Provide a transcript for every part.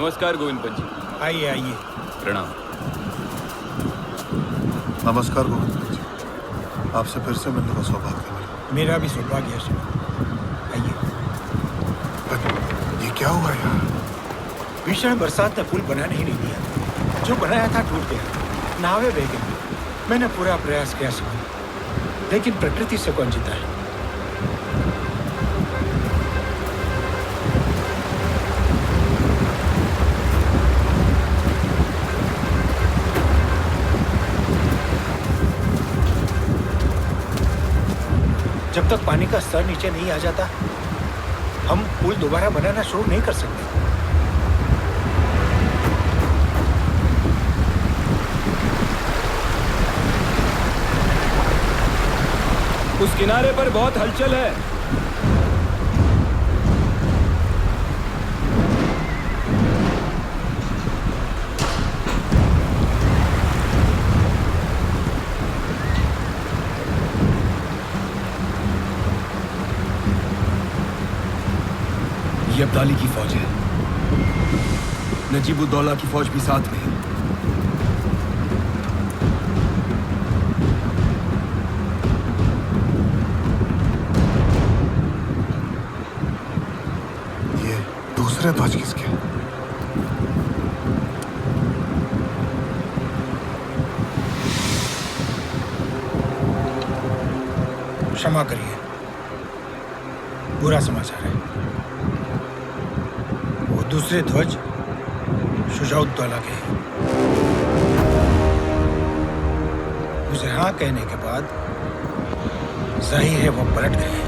नमस्कार गोविंद पंत जी। आइए आइए। प्रणाम। नमस्कार गोविंद जी, आपसे फिर से मिलने का सौभाग्य मिला। मेरा भी सौभाग्य है श्रीमान। आइए। ये क्या हुआ यार? भीषण बरसात ने पुल बनाने ही नहीं दिया। जो बनाया था टूट गया, नावें बह गई। मैंने पूरा प्रयास किया श्रीमान, लेकिन प्रकृति से कौन जीता है। जब तक पानी का स्तर नीचे नहीं आ जाता, हम पुल दोबारा बनाना शुरू नहीं कर सकते। उस किनारे पर बहुत हलचल है। ये अब्दाली की फौज है। नजीबुद्दौला की फौज भी साथ में है। ये दूसरे ध्वज किसके? क्षमा करिए, बुरा समाचार है। वो दूसरे ध्वज शुजाउद्दौला के हैं। मुझे हाँ कहने के बाद जाहिर है वो पलट गए हैं।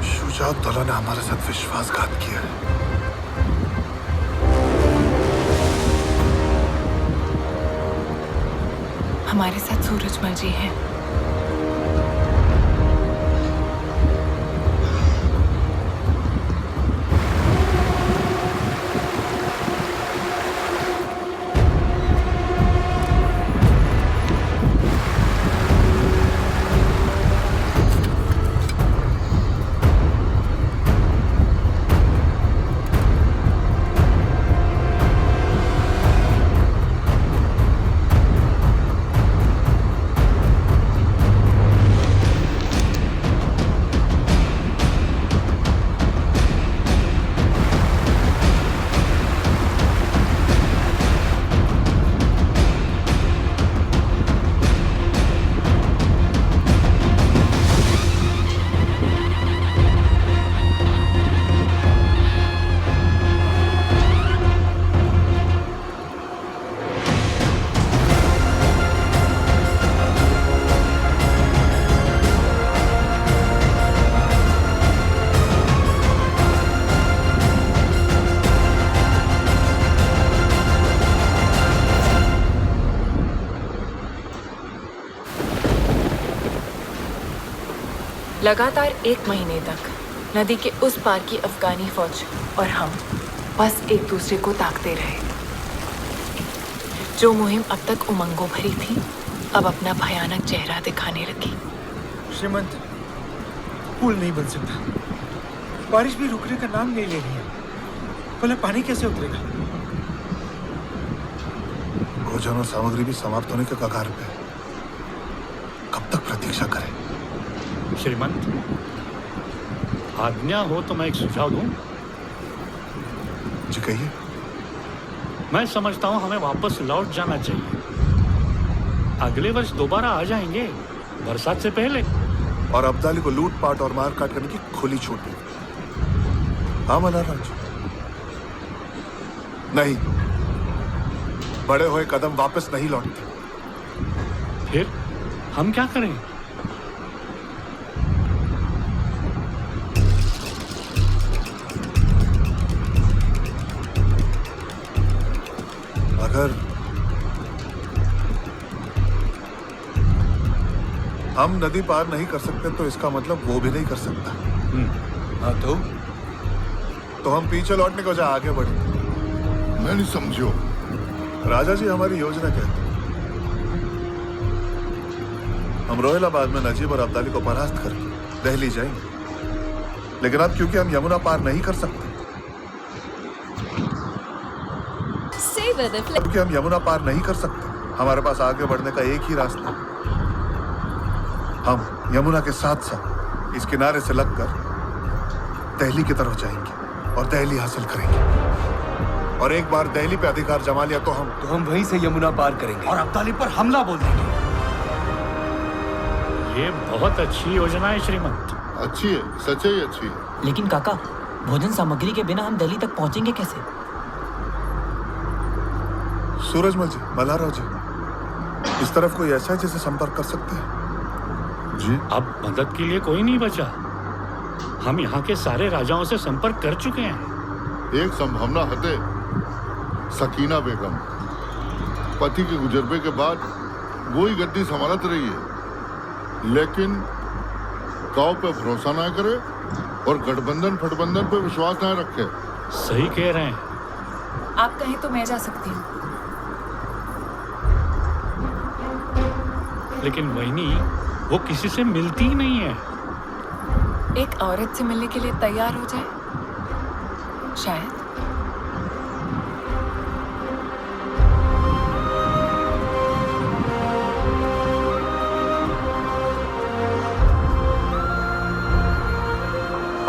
शुजाउद्दौला ने हमारे साथ विश्वासघात किया है। हमारे साथ सूरजमल जी हैं। लगातार 1 महीने तक नदी के उस पार की अफगानी फौज और हम बस एक दूसरे को ताकते रहे। जो मुहिम अब तक उमंगों भरी थी, अब अपना भयानक चेहरा दिखाने लगी। श्रीमंत, पुल नहीं बन सकता। बारिश भी रुकने का नाम नहीं ले रही है। भला पानी कैसे उतरेगा? भोजन और सामग्री भी समाप्त होने के कगार पे। कब तक प्रतीक्षा करें? श्रीमंत, आज्ञा हो तो मैं एक सुझाव दूं। जी कहिए। मैं समझता हूं हमें वापस लौट जाना चाहिए। अगले वर्ष दोबारा आ जाएंगे, बरसात से पहले। और अब्दाली को लूटपाट और मारकाट करने की खुली छूट दी। हाँ मल्हारराज? नहीं, बड़े हुए कदम वापस नहीं लौटते। फिर हम क्या करें? अगर हम नदी पार नहीं कर सकते तो इसका मतलब वो भी नहीं कर सकता। हाँ तो हम पीछे लौटने को जा आगे बढ़े। मैं नहीं समझो। राजा जी, हमारी योजना क्या है? हम रोहिलाबाद में नजीब और अब्दाली को परास्त करके दिल्ली जाएंगे। लेकिन अब क्योंकि हम यमुना पार नहीं कर सकते, क्योंकि हम यमुना पार नहीं कर सकते, हमारे पास आगे बढ़ने का एक ही रास्ता है। हम यमुना के साथ साथ इस किनारे से लगकर दिल्ली की तरफ जाएंगे और दिल्ली हासिल करेंगे। और एक बार दिल्ली पे अधिकार जमा लिया तो हम वहीं से यमुना पार करेंगे और अब्दाली पर हमला बोल देंगे। ये बहुत अच्छी योजना है श्रीमंत। अच्छी है, सच्चाई अच्छी है। लेकिन काका, भोजन सामग्री के बिना हम दिल्ली तक पहुंचेंगे कैसे? सूरजमल जी, मल्हाराव जी, इस तरफ कोई ऐसा है जिसे संपर्क कर सकते हैं? जी, अब मदद के लिए कोई नहीं बचा। हम यहाँ के सारे राजाओं से संपर्क कर चुके हैं। एक संभावना हते सकीना बेगम पति के गुजरने के बाद वो ही गद्दी संभालत रही है, लेकिन गांव पे भरोसा ना करे और गठबंधन फटबंधन पे विश्वास ना रखे। सही कह रहे हैं। आप कहें तो मैं जा सकती हूँ। लेकिन वहीनी वो किसी से मिलती ही नहीं है। एक औरत से मिलने के लिए तैयार हो जाए शायद।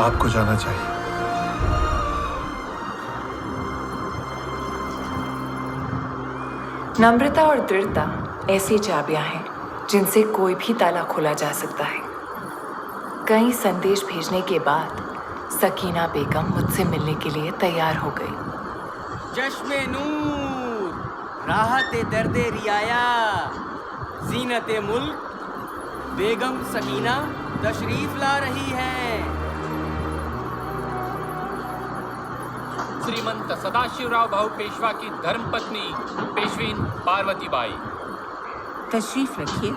आपको जाना चाहिए। नम्रता और दृढ़ता ऐसी चाबियां हैं जिनसे कोई भी ताला खोला जा सकता है। कई संदेश भेजने के बाद सकीना बेगम मुझसे मिलने के लिए तैयार हो गई। जश्मे नूर, राहते दर्दे रियाया, जीनते मुल्क, बेगम सकीना तशरीफ ला रही है। श्रीमंत सदाशिवराव भाऊ पेशवा की धर्मपत्नी पेशवीन पार्वती बाई। तशरीफ रखिए।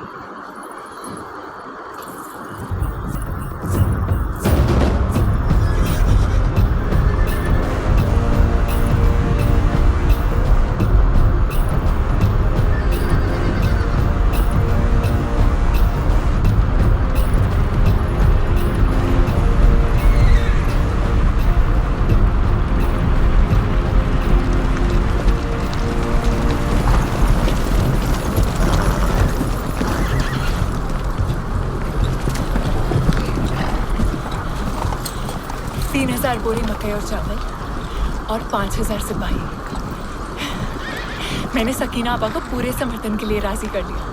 बोरी मकई और चावल और 5000 सिपाही। मैंने सकीना आपा को पूरे समर्थन के लिए राजी कर लिया।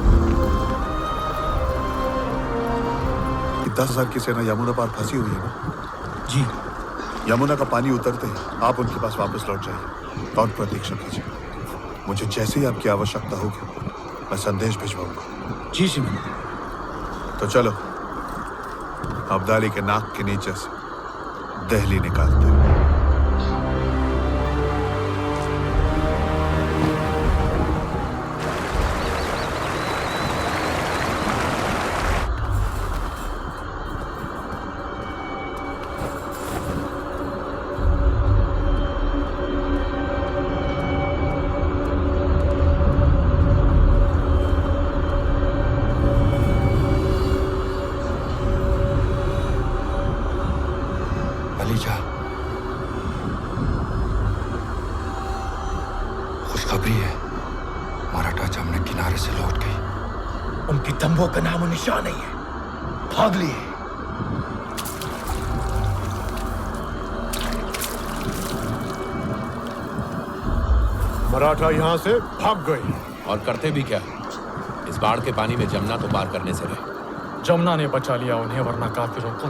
10,000 की सेना यमुना पार फंसी हुई है ना? जी। यमुना का पानी उतरते ही आप उनके पास वापस लौट जाइए और प्रतीक्षा कीजिए। मुझे जैसे ही आपकी आवश्यकता होगी मैं संदेश भिजवाऊंगा। जी श्रीमान। तो चलो अब्दाली के नाक के नीचे से दिल्ली निकालते हैं। खुशखबरी है, मराठा जमने किनारे से लौट गई। उनकी तंबू का नामो निशान नहीं है, भाग लिए। मराठा यहाँ से भाग गए। और करते भी क्या? इस बाढ़ के पानी में जमुना तो पार करने से रहे। जमुना ने बचा लिया उन्हें, वरना काफिरों को